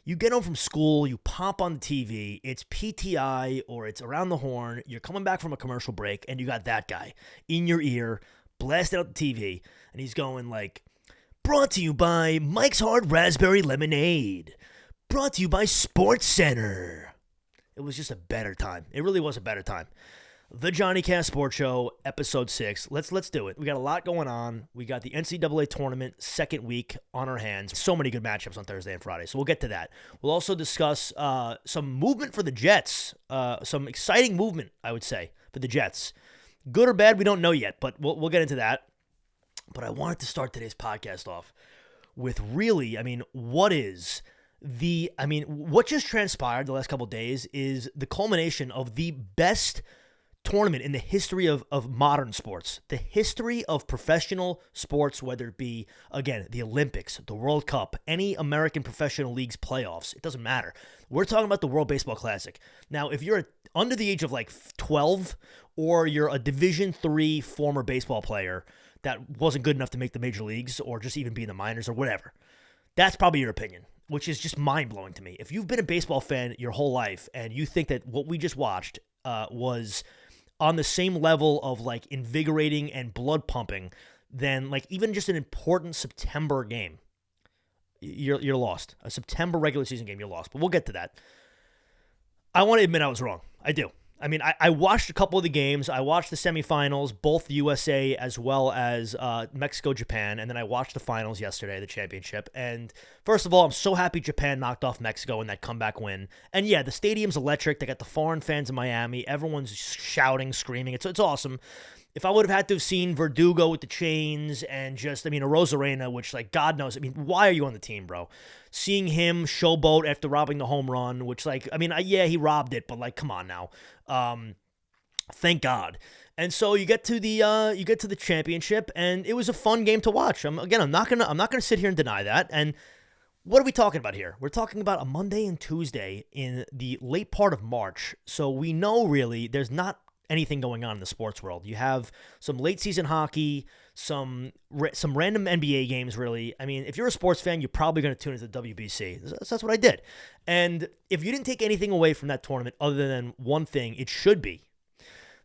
You get home from school, you pop on the TV, it's PTI or it's Around the Horn, you're coming back from a commercial break, and you got that guy in your ear, blasted out the TV, and he's going like, brought to you by Mike's Hard Raspberry Lemonade, brought to you by Sports Center. It was just a better time. It really was a better time. The JohnnyCast Sports Show, Episode 6. Let's do it. We got a lot going on. We got the NCAA tournament second week on our hands. So many good matchups on Thursday and Friday, so we'll get to that. We'll also discuss some movement for the Jets. Some exciting movement, I would say, for the Jets. Good or bad, we don't know yet, but we'll get into that. But I wanted to start today's podcast off with really, what just transpired the last couple of days is the culmination of the best tournament in the history of modern sports, the history of professional sports, whether it be, again, the Olympics, the World Cup, any American professional leagues playoffs, it doesn't matter. We're talking about the World Baseball Classic. Now, if you're under the age of like 12 or you're a Division III former baseball player that wasn't good enough to make the major leagues or just even be in the minors or whatever, that's probably your opinion, which is just mind-blowing to me. If you've been a baseball fan your whole life and you think that what we just watched was on the same level of like invigorating and blood pumping than like even just an important September game, you're lost. A September regular season game, you're lost. But we'll get to that. I want to admit I was wrong. I do. I watched a couple of the games. I watched the semifinals, both USA as well as Mexico, Japan, and then I watched the finals yesterday, the championship. And first of all, I'm so happy Japan knocked off Mexico in that comeback win. And yeah, the stadium's electric. They got the foreign fans in Miami. Everyone's shouting, screaming. It's awesome. If I would have had to have seen Verdugo with the chains and just, a Rosarena, which, like, God knows, why are you on the team, bro? Seeing him showboat after robbing the home run, which, like, yeah, he robbed it, but, like, come on now. Thank God. And so you get to the championship, and it was a fun game to watch. I'm not gonna sit here and deny that. And what are we talking about here? We're talking about a Monday and Tuesday in the late part of March. So we know really there's not anything going on in the sports world. You have some late season hockey, some random NBA games, really. If you're a sports fan, you're probably going to tune into the WBC. That's what I did. And if you didn't take anything away from that tournament other than one thing, it should be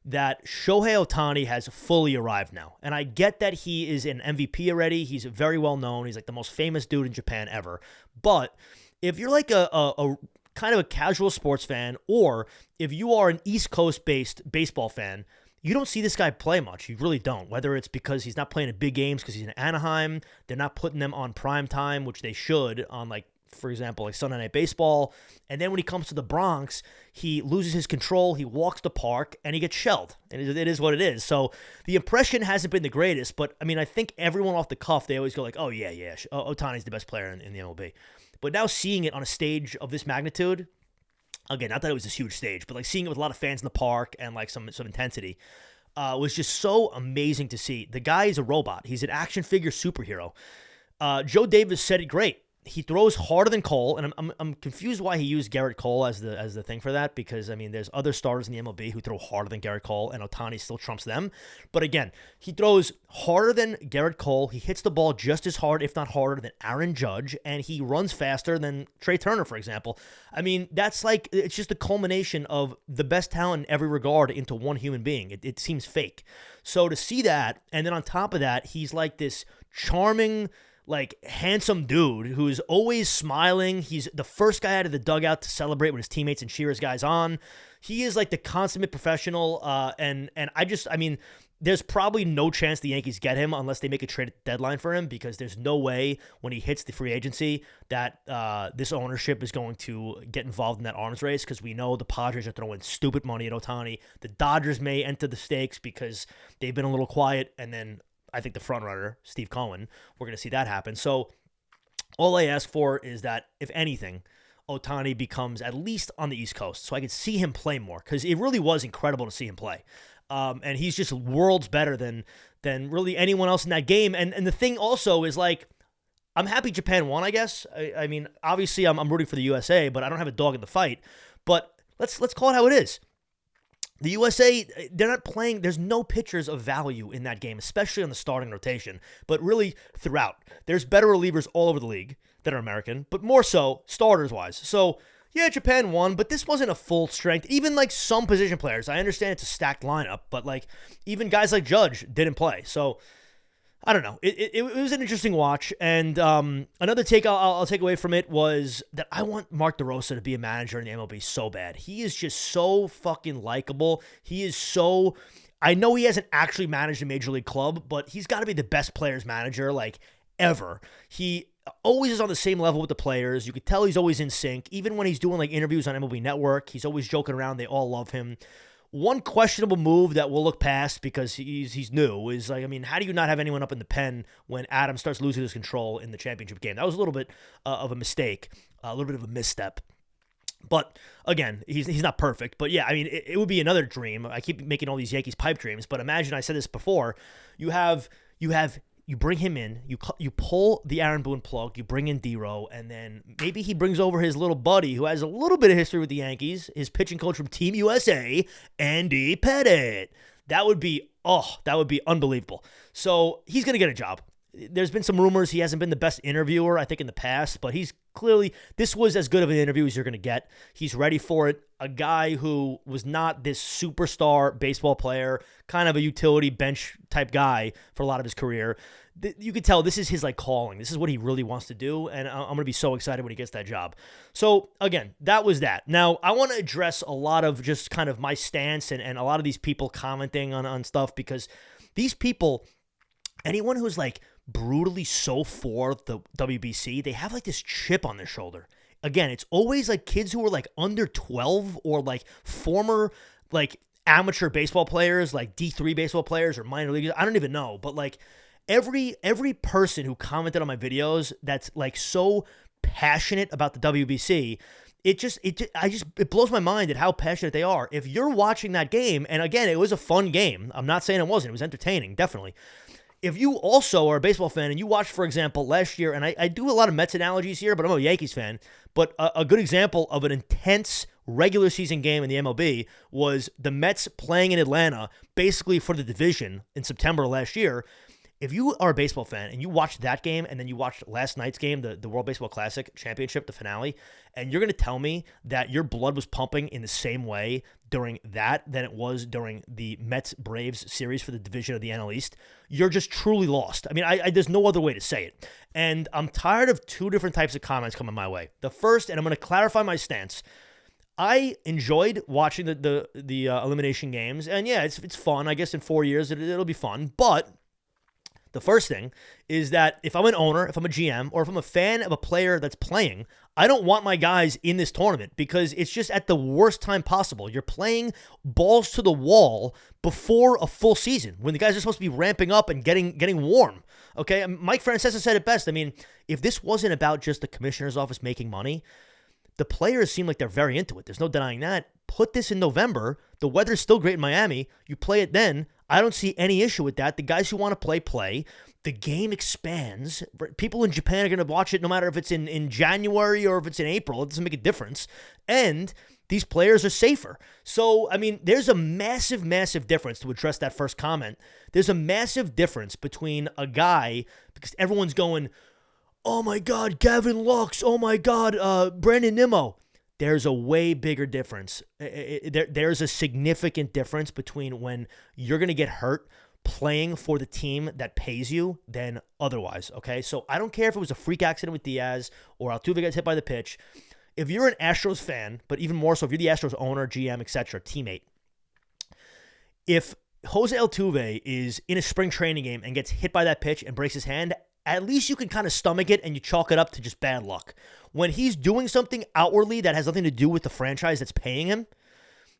that Shohei Ohtani has fully arrived now. And I get that he is an MVP already. He's very well known. He's like the most famous dude in Japan ever. But if you're like a kind of a casual sports fan, or if you are an East Coast-based baseball fan, you don't see this guy play much. You really don't. Whether it's because he's not playing in big games because he's in Anaheim, they're not putting them on prime time, which they should on, like, for example, like Sunday Night Baseball. And then when he comes to the Bronx, he loses his control, he walks the park, and he gets shelled. And it is what it is. So the impression hasn't been the greatest, but, I think everyone off the cuff, they always go like, oh, yeah, Ohtani's the best player in the MLB. But now seeing it on a stage of this magnitude, again, not that it was this huge stage, but like seeing it with a lot of fans in the park and like some intensity, was just so amazing to see. The guy is a robot. He's an action figure superhero. Joe Davis said it great. He throws harder than Cole, and I'm confused why he used Garrett Cole as the thing for that, because there's other starters in the MLB who throw harder than Garrett Cole, and Ohtani still trumps them. But again, he throws harder than Garrett Cole. He hits the ball just as hard, if not harder, than Aaron Judge, and he runs faster than Trey Turner, for example. That's like, it's just the culmination of the best talent in every regard into one human being. It seems fake. So to see that, and then on top of that, he's like this charming, like, handsome dude who's always smiling. He's the first guy out of the dugout to celebrate when his teammates and cheer his guys on. He is like the consummate professional, and there's probably no chance the Yankees get him unless they make a trade deadline for him, because there's no way when he hits the free agency that this ownership is going to get involved in that arms race, because we know the Padres are throwing stupid money at Ohtani. The Dodgers may enter the stakes because they've been a little quiet, and then I think the front runner, Steve Cohen, we're going to see that happen. So all I ask for is that, if anything, Ohtani becomes at least on the East Coast so I could see him play more, because it really was incredible to see him play. And he's just worlds better than really anyone else in that game. And the thing also is, like, I'm happy Japan won, I guess. Obviously I'm rooting for the USA, but I don't have a dog in the fight. But let's call it how it is. The USA, they're not playing. There's no pitchers of value in that game, especially on the starting rotation, but really throughout. There's better relievers all over the league. that are American, but more so starters-wise. So, yeah, Japan won, but this wasn't a full strength. Even like some position players, I understand it's a stacked lineup, but like even guys like Judge didn't play. So, I don't know. It was an interesting watch. And another take I'll take away from it was that I want Mark DeRosa to be a manager in the MLB so bad. He is just so fucking likable. He is so... I know he hasn't actually managed a major league club, but he's got to be the best players manager like ever. He always is on the same level with the players. You could tell he's always in sync. Even when he's doing like interviews on MLB Network, he's always joking around. They all love him. One questionable move that we'll look past because he's new is like, I mean, how do you not have anyone up in the pen when Adam starts losing his control in the championship game? That was a little bit of a mistake, a little bit of a misstep. But again, he's not perfect. But yeah, I mean, it would be another dream. I keep making all these Yankees pipe dreams, but imagine, I said this before, you bring him in, you pull the Aaron Boone plug, you bring in D-Row, and then maybe he brings over his little buddy who has a little bit of history with the Yankees, his pitching coach from Team USA, Andy Pettitte. That would be unbelievable. So he's going to get a job. There's been some rumors he hasn't been the best interviewer, I think, in the past, but he's clearly, this was as good of an interview as you're going to get. He's ready for it. A guy who was not this superstar baseball player, kind of a utility bench type guy for a lot of his career. You could tell this is his like calling. This is what he really wants to do, and I'm going to be so excited when he gets that job. So again, that was that. Now, I want to address a lot of just kind of my stance and a lot of these people commenting on stuff, because these people, anyone who's like brutally so for the WBC, they have like this chip on their shoulder. Again, it's always like kids who are like under 12 or like former like amateur baseball players, like D3 baseball players or minor leaguers. I don't even know, but like every person who commented on my videos that's like so passionate about the WBC, it blows my mind at how passionate they are. If you're watching that game, and again, it was a fun game. I'm not saying it wasn't. It was entertaining, definitely. If you also are a baseball fan and you watched, for example, last year, and I do a lot of Mets analogies here, but I'm a Yankees fan, but a good example of an intense regular season game in the MLB was the Mets playing in Atlanta basically for the division in September last year. If you are a baseball fan and you watched that game and then you watched last night's game, the World Baseball Classic Championship, the finale, and you're going to tell me that your blood was pumping in the same way during that than it was during the Mets-Braves series for the division of the NL East, you're just truly lost. I mean, there's no other way to say it. And I'm tired of two different types of comments coming my way. The first, and I'm going to clarify my stance, I enjoyed watching the elimination games, and yeah, it's fun. I guess in 4 years it'll be fun, but the first thing is that if I'm an owner, if I'm a GM, or if I'm a fan of a player that's playing, I don't want my guys in this tournament because it's just at the worst time possible. You're playing balls to the wall before a full season when the guys are supposed to be ramping up and getting warm. Okay, Mike Francesa said it best. I mean, if this wasn't about just the commissioner's office making money, the players seem like they're very into it. There's no denying that. Put this in November. The weather's still great in Miami. You play it then. I don't see any issue with that. The guys who want to play. The game expands. People in Japan are going to watch it no matter if it's in January or if it's in April. It doesn't make a difference. And these players are safer. So, I mean, there's a massive, massive difference to address that first comment. There's a massive difference between a guy, because everyone's going, oh my God, Gavin Lux. Oh my God, Brandon Nimmo. There's a way bigger difference. There's a significant difference between when you're going to get hurt playing for the team that pays you than otherwise, okay? So I don't care if it was a freak accident with Diaz or Altuve gets hit by the pitch. If you're an Astros fan, but even more so if you're the Astros owner, GM, etc., teammate, if Jose Altuve is in a spring training game and gets hit by that pitch and breaks his hand, at least you can kind of stomach it and you chalk it up to just bad luck. When he's doing something outwardly that has nothing to do with the franchise that's paying him,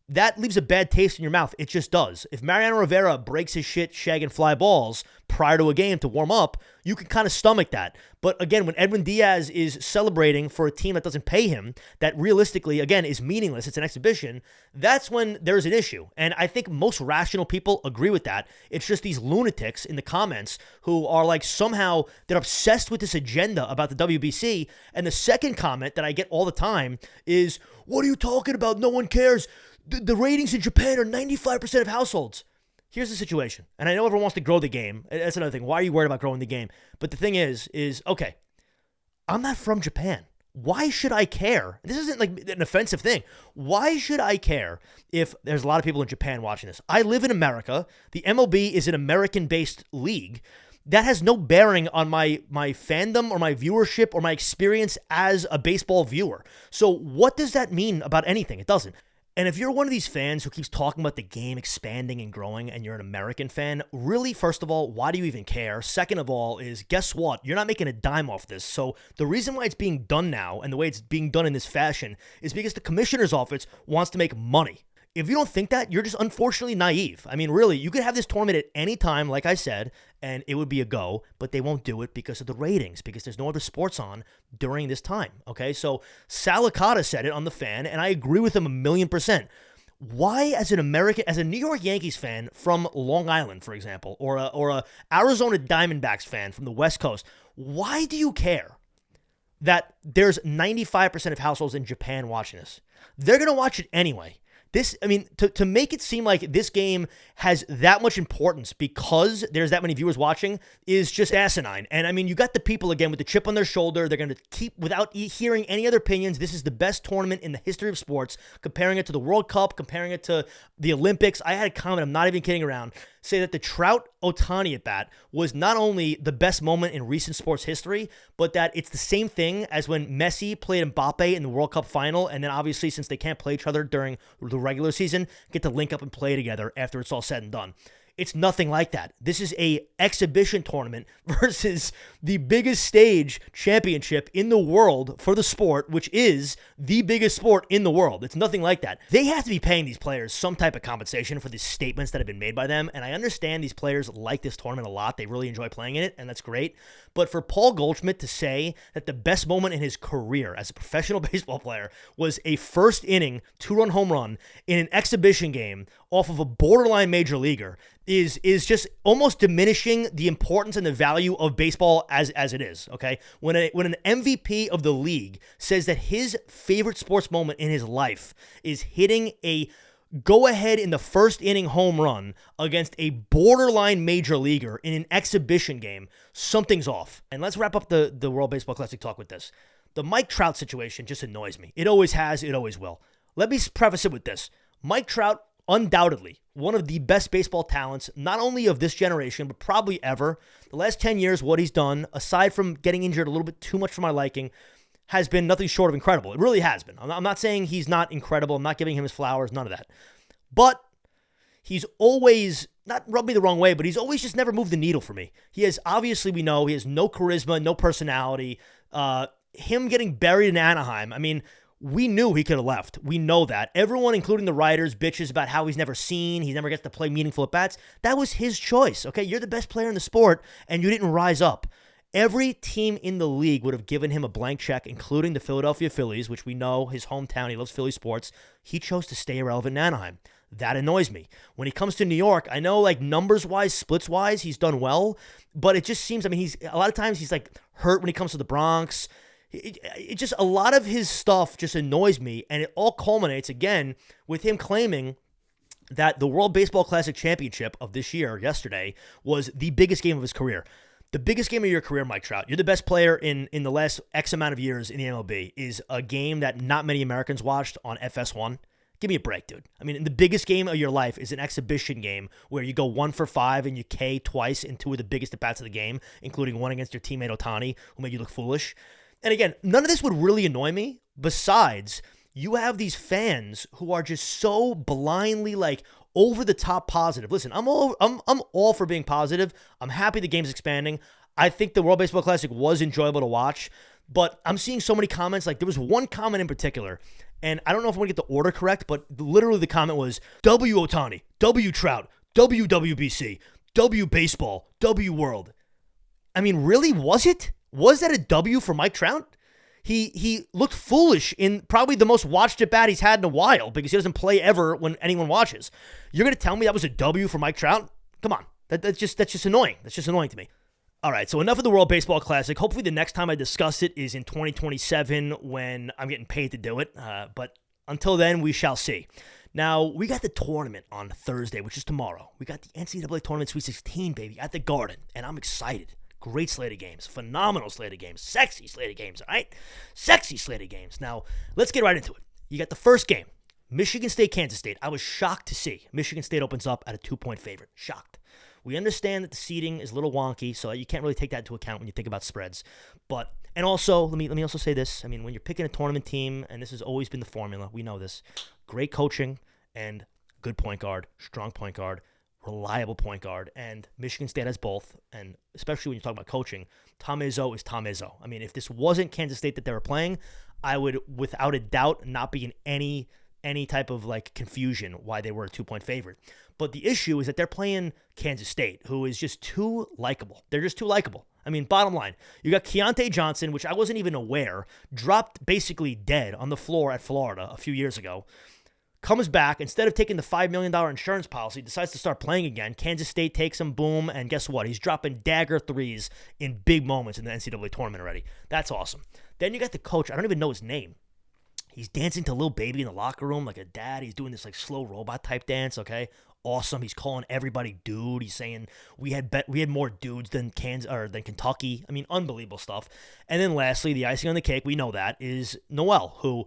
that leaves a bad taste in your mouth. It just does. If Mariano Rivera breaks his shit shagging fly balls prior to a game to warm up, you can kind of stomach that. But again, when Edwin Diaz is celebrating for a team that doesn't pay him, that realistically, again, is meaningless, it's an exhibition, that's when there's an issue. And I think most rational people agree with that. It's just these lunatics in the comments who are like somehow they're obsessed with this agenda about the WBC. And the second comment that I get all the time is, what are you talking about? No one cares. The ratings in Japan are 95% of households. Here's the situation. And I know everyone wants to grow the game. That's another thing. Why are you worried about growing the game? But the thing is, okay, I'm not from Japan. Why should I care? This isn't like an offensive thing. Why should I care if there's a lot of people in Japan watching this? I live in America. The MLB is an American-based league. That has no bearing on my fandom or my viewership or my experience as a baseball viewer. So what does that mean about anything? It doesn't. And if you're one of these fans who keeps talking about the game expanding and growing and you're an American fan, really, first of all, why do you even care? Second of all is, guess what? You're not making a dime off this. So the reason why it's being done now and the way it's being done in this fashion is because the commissioner's office wants to make money. If you don't think that, you're just unfortunately naive. I mean, really, you could have this tournament at any time, like I said, and it would be a go, but they won't do it because of the ratings, because there's no other sports on during this time, okay? So Salicata said it on The Fan, and I agree with him 1,000,000%. Why, as an American, as a New York Yankees fan from Long Island, for example, or a Arizona Diamondbacks fan from the West Coast, why do you care that there's 95% of households in Japan watching this? They're going to watch it anyway. To make it seem like this game has that much importance because there's that many viewers watching is just asinine. And I mean, you got the people again with the chip on their shoulder. They're going to keep, without hearing any other opinions, this is the best tournament in the history of sports, comparing it to the World Cup, comparing it to the Olympics. I had a comment, I'm not even kidding around, say that the Trout-Ohtani at bat was not only the best moment in recent sports history, but that it's the same thing as when Messi played Mbappe in the World Cup final, and then obviously since they can't play each other during the regular season, get to link up and play together after it's all said and done. It's nothing like that. This is a exhibition tournament versus the biggest stage championship in the world for the sport, which is the biggest sport in the world. It's nothing like that. They have to be paying these players some type of compensation for the statements that have been made by them, and I understand these players like this tournament a lot. They really enjoy playing in it, and that's great. But for Paul Goldschmidt to say that the best moment in his career as a professional baseball player was a first inning 2-run home run in an exhibition game off of a borderline major leaguer is just almost diminishing the importance and the value of baseball as it is, okay? When an MVP of the league says that his favorite sports moment in his life is hitting a go-ahead in the first inning home run against a borderline major leaguer in an exhibition game, something's off. And let's wrap up the World Baseball Classic talk with this. The Mike Trout situation just annoys me. It always has, it always will. Let me preface it with this. Mike Trout, undoubtedly one of the best baseball talents, not only of this generation, but probably ever. The last 10 years, what he's done, aside from getting injured a little bit too much for my liking, has been nothing short of incredible. It really has been. I'm not saying he's not incredible. I'm not giving him his flowers, none of that. But he's always, not rubbed me the wrong way, but he's always just never moved the needle for me. He has, obviously we know, he has no charisma, no personality. Him getting buried in Anaheim, I mean, we knew he could have left. We know that. Everyone, including the writers, bitches about how he's never seen, he never gets to play meaningful at-bats. That was his choice, okay? You're the best player in the sport, and you didn't rise up. Every team in the league would have given him a blank check, including the Philadelphia Phillies, which we know, his hometown, he loves Philly sports. He chose to stay irrelevant in Anaheim. That annoys me. When he comes to New York, I know, like, numbers-wise, splits-wise, he's done well, but it just seems, I mean, a lot of times he's, like, hurt when he comes to the Bronx. It just, a lot of his stuff just annoys me, and it all culminates, again, with him claiming that the World Baseball Classic Championship of this year, yesterday, was the biggest game of his career. The biggest game of your career, Mike Trout, you're the best player in the last X amount of years in the MLB, is a game that not many Americans watched on FS1. Give me a break, dude. I mean, the biggest game of your life is an exhibition game where you go 1 for 5 and you K twice in 2 of the biggest at-bats of the game, including one against your teammate Ohtani, who made you look foolish. And again, none of this would really annoy me. Besides, you have these fans who are just so blindly, like, over the top positive. Listen, I'm all for being positive. I'm happy the game's expanding. I think the World Baseball Classic was enjoyable to watch, but I'm seeing so many comments. Like, there was one comment in particular, and I don't know if I'm going to get the order correct, but literally the comment was W Ohtani, W Trout, W WBC, W Baseball, W World. I mean, really, was it? Was that a W for Mike Trout? He looked foolish in probably the most watched at-bat he's had in a while because he doesn't play ever when anyone watches. You're going to tell me that was a W for Mike Trout? Come on. That's just annoying. That's just annoying to me. All right, so enough of the World Baseball Classic. Hopefully the next time I discuss it is in 2027 when I'm getting paid to do it. But until then, we shall see. Now, we got the tournament on Thursday, which is tomorrow. We got the NCAA Tournament Sweet 16, baby, at the Garden, and I'm excited. Great slate of games. Phenomenal slate of games. Sexy slate of games, all right? Sexy slate of games. Now, let's get right into it. You got the first game, Michigan State, Kansas State. I was shocked to see Michigan State opens up at a 2-point favorite. Shocked. We understand that the seeding is a little wonky, so you can't really take that into account when you think about spreads. But, and also, let me also say this. I mean, when you're picking a tournament team, and this has always been the formula, we know this, great coaching and good point guard, strong point guard, reliable point guard, and Michigan State has both, and especially when you talk about coaching, Tom Izzo is Tom Izzo. I mean, if this wasn't Kansas State that they were playing, I would, without a doubt, not be in any type of like confusion why they were a 2-point favorite. But the issue is that they're playing Kansas State, who is just too likable. They're just too likable. I mean, bottom line, you got Keontae Johnson, which I wasn't even aware, dropped basically dead on the floor at Florida a few years ago, comes back, instead of taking the $5 million insurance policy, decides to start playing again. Kansas State takes him, boom, and guess what? He's dropping dagger threes in big moments in the NCAA tournament already. That's awesome. Then you got the coach. I don't even know his name. He's dancing to Lil Baby in the locker room like a dad. He's doing this like slow robot type dance, okay? Awesome. He's calling everybody dude. He's saying we had more dudes than than Kentucky. I mean, unbelievable stuff. And then lastly, the icing on the cake, we know that, is Noel, who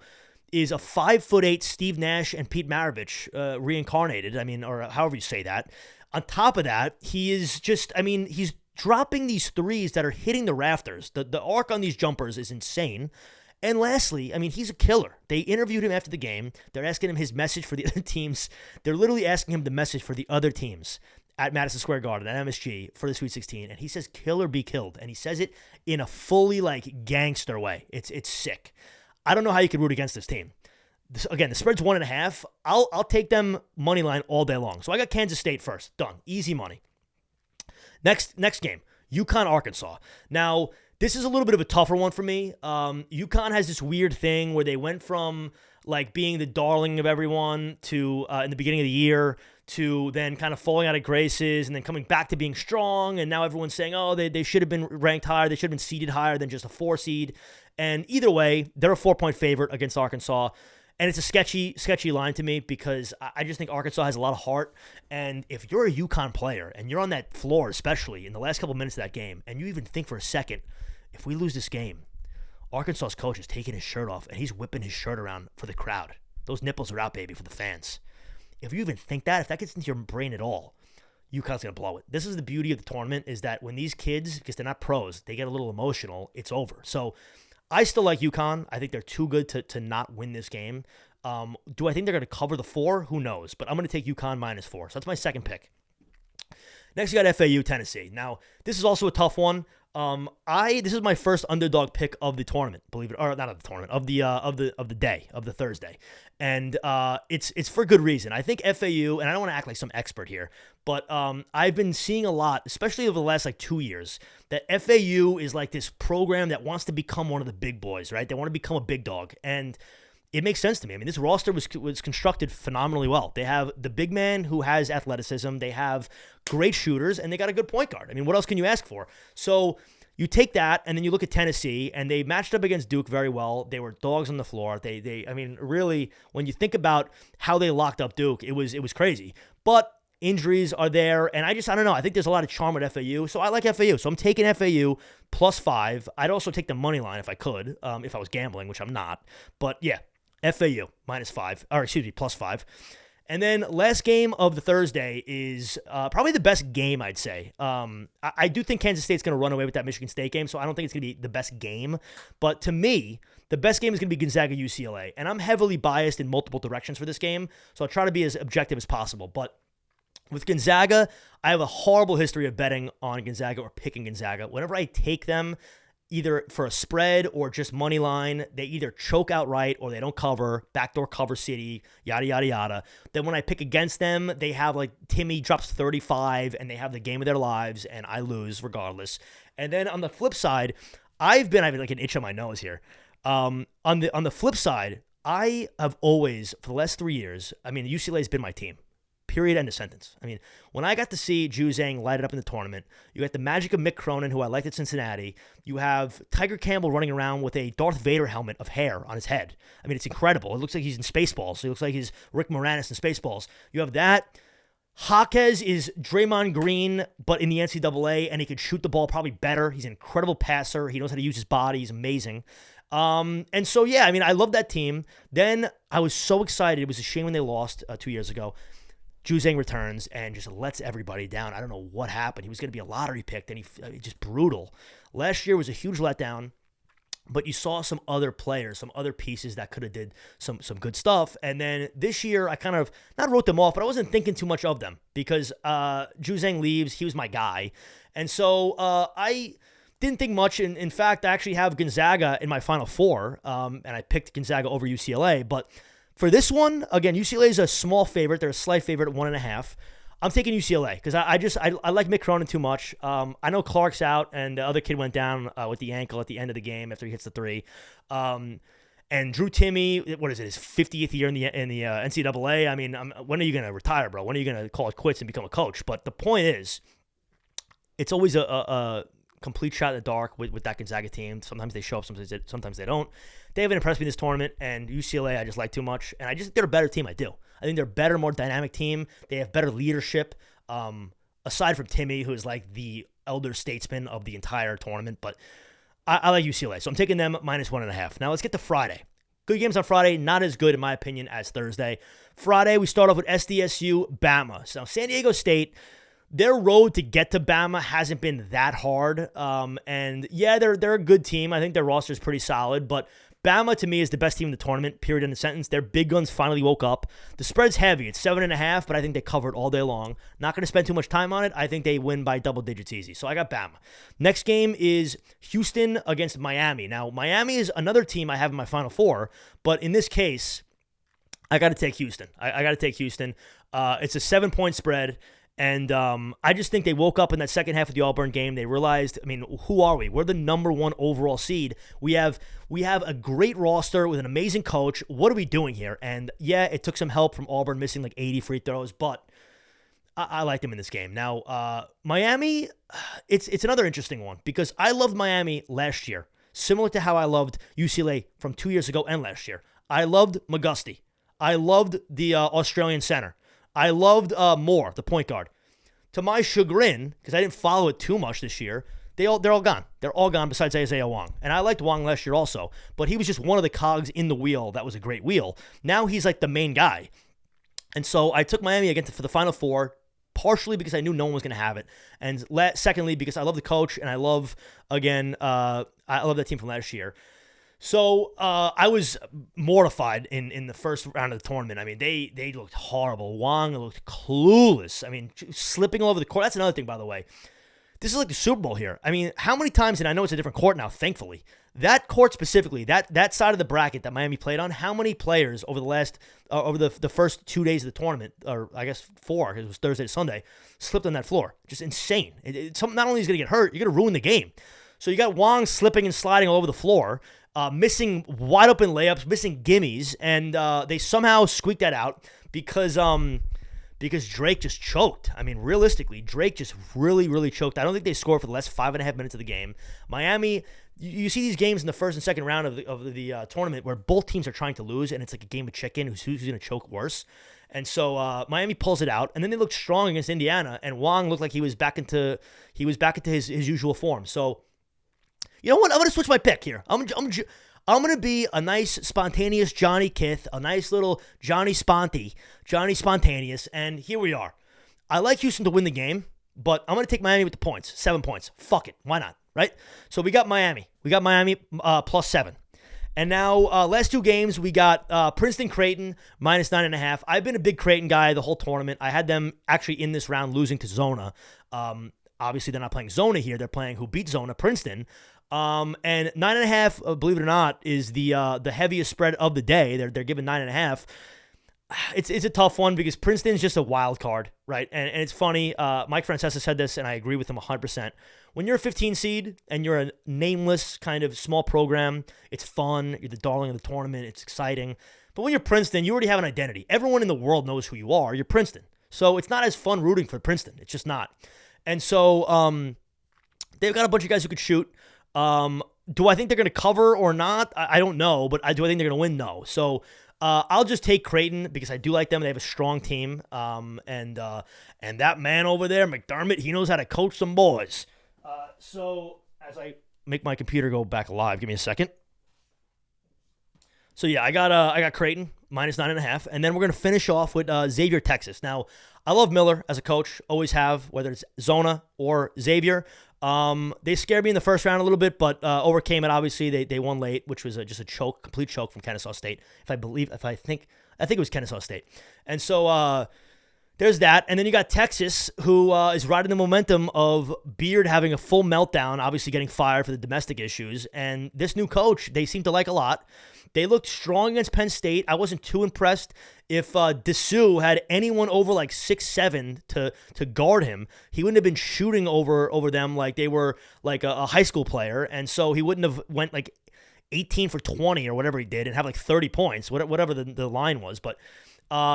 is a 5'8" Steve Nash and Pete Maravich reincarnated. I mean, or however you say that. On top of that, he is just, I mean, he's dropping these threes that are hitting the rafters. The arc on these jumpers is insane. And lastly, I mean, he's a killer. They interviewed him after the game. They're asking him his message for the other teams. They're literally asking him the message for the other teams at Madison Square Garden, at MSG, for the Sweet 16. And he says, kill or be killed. And he says it in a fully, like, gangster way. It's sick. I don't know how you could root against this team. Again, the spread's 1.5. I'll take them money line all day long. So I got Kansas State first. Done. Easy money. Next game, UConn, Arkansas. Now, this is a little bit of a tougher one for me. UConn has this weird thing where they went from like being the darling of everyone to in the beginning of the year to then kind of falling out of graces and then coming back to being strong. And now everyone's saying, oh, they should have been ranked higher. They should have been seeded higher than just a 4 seed. And either way, they're a 4-point favorite against Arkansas. And it's a sketchy line to me because I just think Arkansas has a lot of heart. And if you're a UConn player and you're on that floor, especially in the last couple minutes of that game, and you even think for a second, if we lose this game, Arkansas's coach is taking his shirt off and he's whipping his shirt around for the crowd. Those nipples are out, baby, for the fans. If you even think that, if that gets into your brain at all, UConn's going to blow it. This is the beauty of the tournament, is that when these kids, because they're not pros, they get a little emotional, it's over. So I still like UConn. I think they're too good to not win this game. Do I think they're going to cover the 4? Who knows? But I'm going to take UConn -4. So that's my second pick. Next, you got FAU, Tennessee. Now, this is also a tough one. This is my first underdog pick of the tournament, believe it or not, of the tournament, of the day, of the Thursday, and it's for good reason. I think FAU, and I don't want to act like some expert here, but I've been seeing a lot, especially over the last like 2 years, that FAU is like this program that wants to become one of the big boys, right? They want to become a big dog, and it makes sense to me. I mean, this roster was constructed phenomenally well. They have the big man who has athleticism. They have great shooters, and they got a good point guard. I mean, what else can you ask for? So you take that, and then you look at Tennessee, and they matched up against Duke very well. They were dogs on the floor. I mean, really, when you think about how they locked up Duke, it was crazy. But injuries are there, and I don't know. I think there's a lot of charm with FAU, so I like FAU. So I'm taking FAU +5. I'd also take the money line if I could, if I was gambling, which I'm not. But yeah. FAU +5. And then last game of the Thursday is probably the best game, I'd say. I do think Kansas State's going to run away with that Michigan State game, so I don't think it's going to be the best game. But to me, the best game is going to be Gonzaga-UCLA. And I'm heavily biased in multiple directions for this game, so I'll try to be as objective as possible. But with Gonzaga, I have a horrible history of betting on Gonzaga or picking Gonzaga. Whenever I take them, either for a spread or just money line, they either choke outright or they don't cover, backdoor cover city, yada, yada, yada. Then when I pick against them, they have like Timmy drops 35 and they have the game of their lives and I lose regardless. And then on the flip side, I've having like an itch on my nose here. On the flip side, I have always, for the last 3 years, I mean, UCLA has been my team. Period, end of sentence. I mean, when I got to see Juzang light it up in the tournament, you got the magic of Mick Cronin, who I liked at Cincinnati. You have Tiger Campbell running around with a Darth Vader helmet of hair on his head. I mean, it's incredible. It looks like he's in Spaceballs. It looks like he's Rick Moranis in Spaceballs. You have that. Jaquez is Draymond Green, but in the NCAA, and he can shoot the ball probably better. He's an incredible passer. He knows how to use his body. He's amazing. And so, yeah, I mean, I love that team. Then I was so excited. It was a shame when they lost 2 years ago. Juzang returns and just lets everybody down. I don't know what happened. He was going to be a lottery pick, and he just brutal. Last year was a huge letdown. But you saw some other players, some other pieces that could have did some good stuff. And then this year, I kind of not wrote them off, but I wasn't thinking too much of them because Juzang leaves. He was my guy. And so I didn't think much. In fact, I actually have Gonzaga in my Final Four, and I picked Gonzaga over UCLA. But for this one, again, UCLA is a small favorite. They're a slight favorite at 1.5. I'm taking UCLA because I like Mick Cronin too much. I know Clark's out, and the other kid went down with the ankle at the end of the game after he hits the three. And Drew Timme, what is it, his 50th year in the NCAA? I mean, when are you going to retire, bro? When are you going to call it quits and become a coach? But the point is, it's always a complete shot in the dark with that Gonzaga team. Sometimes they show up, sometimes they don't. They haven't impressed me in this tournament, and UCLA I just like too much. And I just think they're a better team. I do. I think they're a better, more dynamic team. They have better leadership, aside from Timme, who is like the elder statesman of the entire tournament. But I like UCLA, so I'm taking them -1.5. Now let's get to Friday. Good games on Friday, not as good in my opinion as Thursday. Friday, we start off with SDSU, Bama. So San Diego State, their road to get to Bama hasn't been that hard. And yeah, they're a good team. I think their roster is pretty solid, but Bama, to me, is the best team in the tournament, period, in the sentence. Their big guns finally woke up. The spread's heavy. It's 7.5, but I think they covered all day long. Not going to spend too much time on it. I think they win by double digits easy. So I got Bama. Next game is Houston against Miami. Now, Miami is another team I have in my Final Four, but in this case, I got to take Houston. I got to take Houston. It's a 7-point spread. And I just think they woke up in that second half of the Auburn game. They realized, I mean, who are we? We're the number 1 overall seed. We have a great roster with an amazing coach. What are we doing here? And yeah, it took some help from Auburn missing like 80 free throws, but I like them in this game. Now, Miami, it's another interesting one because I loved Miami last year, similar to how I loved UCLA from 2 years ago and last year. I loved McGusty. I loved the Australian center. I loved Moore, the point guard. To my chagrin, because I didn't follow it too much this year, they're all gone. They're all gone besides Isaiah Wong. And I liked Wong last year also, but he was just one of the cogs in the wheel that was a great wheel. Now he's like the main guy. And so I took Miami again for the Final Four, partially because I knew no one was going to have it, and secondly because I love the coach, and I love, again, I love that team from last year. So I was mortified in the first round of the tournament. I mean, they looked horrible. Wong looked clueless. I mean, slipping all over the court. That's another thing, by the way. This is like the Super Bowl here. I mean, how many times, and I know it's a different court now, thankfully, that court specifically, that side of the bracket that Miami played on, how many players over the first 2 days of the tournament, or I guess 4, because it was Thursday to Sunday, slipped on that floor? Just insane. Not only is going to get hurt, you're going to ruin the game. So you got Wong slipping and sliding all over the floor, missing wide open layups, missing gimmies, and they somehow squeaked that out because Drake just choked. I mean, realistically, Drake just really, really choked. I don't think they scored for the last 5.5 minutes of the game. Miami, you see these games in the first and second round of the tournament where both teams are trying to lose, and it's like a game of chicken. Who's going to choke worse? And so Miami pulls it out, and then they looked strong against Indiana, and Wong looked like he was back into his usual form. So, you know what? I'm going to switch my pick here. I'm going to be a nice, spontaneous Johnny Kith, a nice little Johnny Spontaneous, and here we are. I like Houston to win the game, but I'm going to take Miami with the points, 7 points. Fuck it. Why not, right? So we got Miami. +7. And now, last 2 games, we got Princeton-Creighton, -9.5. I've been a big Creighton guy the whole tournament. I had them actually in this round losing to Zona. Obviously, they're not playing Zona here. They're playing who beat Zona, Princeton. And 9.5, believe it or not, is the heaviest spread of the day. They're given 9.5. It's a tough one because Princeton's just a wild card, right? And it's funny. Mike Francesa said this, and I agree with him 100%. When you're a 15 seed and you're a nameless kind of small program, it's fun. You're the darling of the tournament. It's exciting. But when you're Princeton, you already have an identity. Everyone in the world knows who you are. You're Princeton. So it's not as fun rooting for Princeton. It's just not. And so they've got a bunch of guys who could shoot. do I think they're going to cover or not? I don't know, but do I think they're going to win? No. So I'll just take Creighton because I do like them. They have a strong team. And that man over there, McDermott, he knows how to coach some boys. So as I make my computer go back alive, give me a second. So yeah, I got Creighton -9.5, and then we're gonna finish off with Xavier, Texas. Now, I love Miller as a coach, always have, whether it's Zona or Xavier. They scared me in the first round a little bit, but overcame it. Obviously, they won late, which was just a complete choke from Kennesaw State. I think it was Kennesaw State, and so there's that. And then you got Texas, who is riding the momentum of Beard having a full meltdown, obviously getting fired for the domestic issues, and this new coach they seem to like a lot. They looked strong against Penn State. I wasn't too impressed if Dessou had anyone over like 6'7" to guard him. He wouldn't have been shooting over them like they were like a high school player, and so he wouldn't have went like 18 for 20 or whatever he did and have like 30 points, whatever the line was. But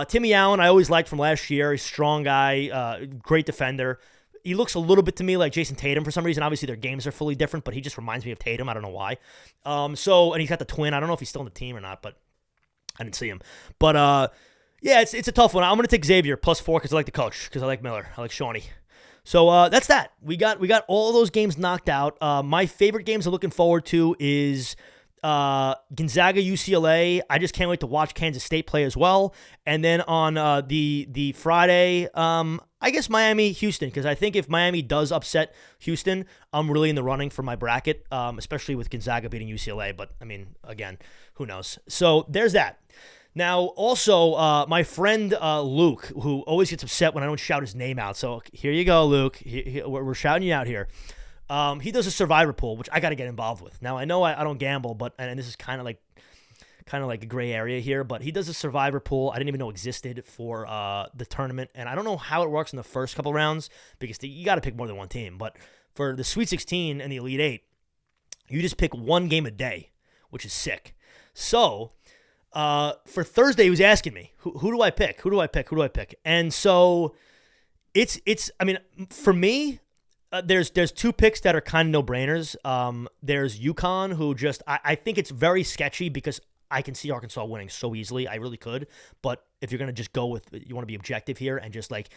Timmy Allen, I always liked from last year. He's a strong guy, great defender. He looks a little bit to me like Jason Tatum for some reason. Obviously, their games are fully different, but he just reminds me of Tatum. I don't know why. And he's got the twin. I don't know if he's still on the team or not, but I didn't see him. But, yeah, it's a tough one. I'm going to take Xavier +4 because I like the coach, because I like Miller. I like Shawnee. So that's that. We got all those games knocked out. My favorite games I'm looking forward to is Gonzaga, UCLA. I just can't wait to watch Kansas State play as well. And then on the Friday, I guess Miami, Houston, because I think if Miami does upset Houston, I'm really in the running for my bracket, especially with Gonzaga beating UCLA. But, I mean, again, who knows? So there's that. Now, also, my friend Luke, who always gets upset when I don't shout his name out. So here you go, Luke. We're shouting you out here. He does a Survivor pool, which I got to get involved with. Now, I know I don't gamble, and this is kind of like a gray area here, but he does a Survivor pool I didn't even know existed for the tournament, and I don't know how it works in the first couple rounds because you got to pick more than one team. But for the Sweet 16 and the Elite 8, you just pick one game a day, which is sick. So for Thursday, he was asking me, who do I pick? Who do I pick? Who do I pick? And so it's I mean, for me, there's two picks that are kind of no-brainers. There's UConn, who just I think it's very sketchy because I can see Arkansas winning so easily. I really could. But if you're going to just go with, you want to be objective here and just like,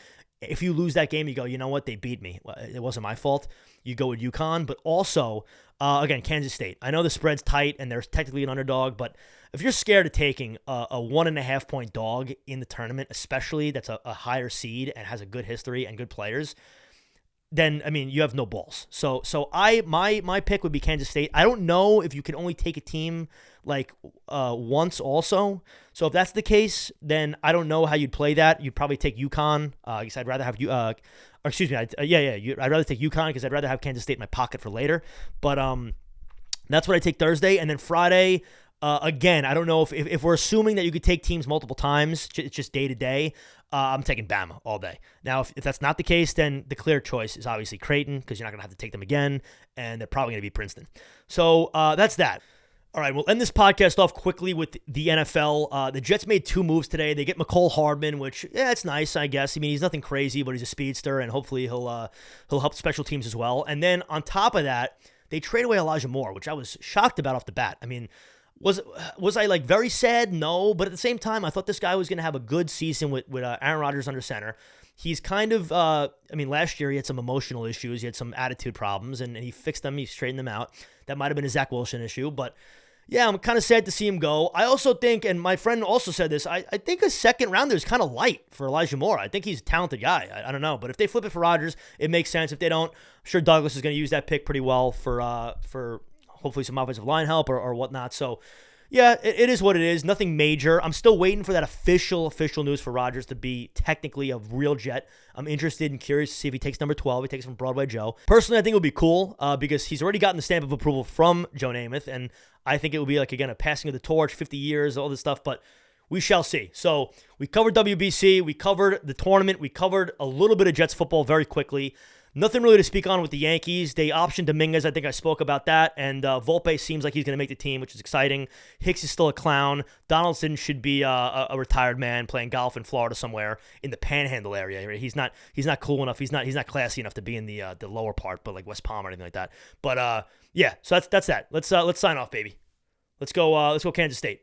if you lose that game, you go, you know what, they beat me. It wasn't my fault. You go with UConn. But also, again, Kansas State. I know the spread's tight and they're technically an underdog, but if you're scared of taking a 1.5 point dog in the tournament, especially that's a higher seed and has a good history and good players, then, I mean, you have no balls. So my pick would be Kansas State. I don't know if you can only take a team like once also. So if that's the case, then I don't know how you'd play that. You'd probably take UConn. I guess I'd rather have I'd rather take UConn because I'd rather have Kansas State in my pocket for later. But that's what I take Thursday. And then Friday, again, I don't know if we're assuming that you could take teams multiple times, it's just day to day. I'm taking Bama all day. Now, if that's not the case, then the clear choice is obviously Creighton because you're not going to have to take them again, and they're probably going to be Princeton. So that's that. All right, we'll end this podcast off quickly with the NFL. The Jets made 2 moves today. They get McCole Hardman, which, yeah, it's nice, I guess. I mean, he's nothing crazy, but he's a speedster, and hopefully he'll help special teams as well. And then on top of that, they trade away Elijah Moore, which I was shocked about off the bat. I mean, was I like very sad? No, but at the same time, I thought this guy was going to have a good season with Aaron Rodgers under center. He's kind of, last year he had some emotional issues. He had some attitude problems, and he fixed them. He straightened them out. That might have been a Zach Wilson issue, but yeah, I'm kind of sad to see him go. I also think, and my friend also said this, I think a second rounder is kind of light for Elijah Moore. I think he's a talented guy. I don't know, but if they flip it for Rodgers, it makes sense. If they don't, I'm sure Douglas is going to use that pick pretty well for hopefully some offensive line help or whatnot. So, yeah, it is what it is. Nothing major. I'm still waiting for that official news for Rodgers to be technically a real Jet. I'm interested and curious to see if he takes number 12. He takes from Broadway Joe. Personally, I think it would be cool because he's already gotten the stamp of approval from Joe Namath, and I think it would be like, again, a passing of the torch, 50 years, all this stuff, but we shall see. So we covered WBC. We covered the tournament. We covered a little bit of Jets football very quickly. Nothing really to speak on with the Yankees. They optioned Dominguez. I think I spoke about that. And Volpe seems like he's going to make the team, which is exciting. Hicks is still a clown. Donaldson should be a retired man playing golf in Florida somewhere in the Panhandle area. He's not cool enough. He's not classy enough to be in the lower part, but like West Palm or anything like that. But yeah, so that's that. Let's sign off, baby. Let's go Kansas State.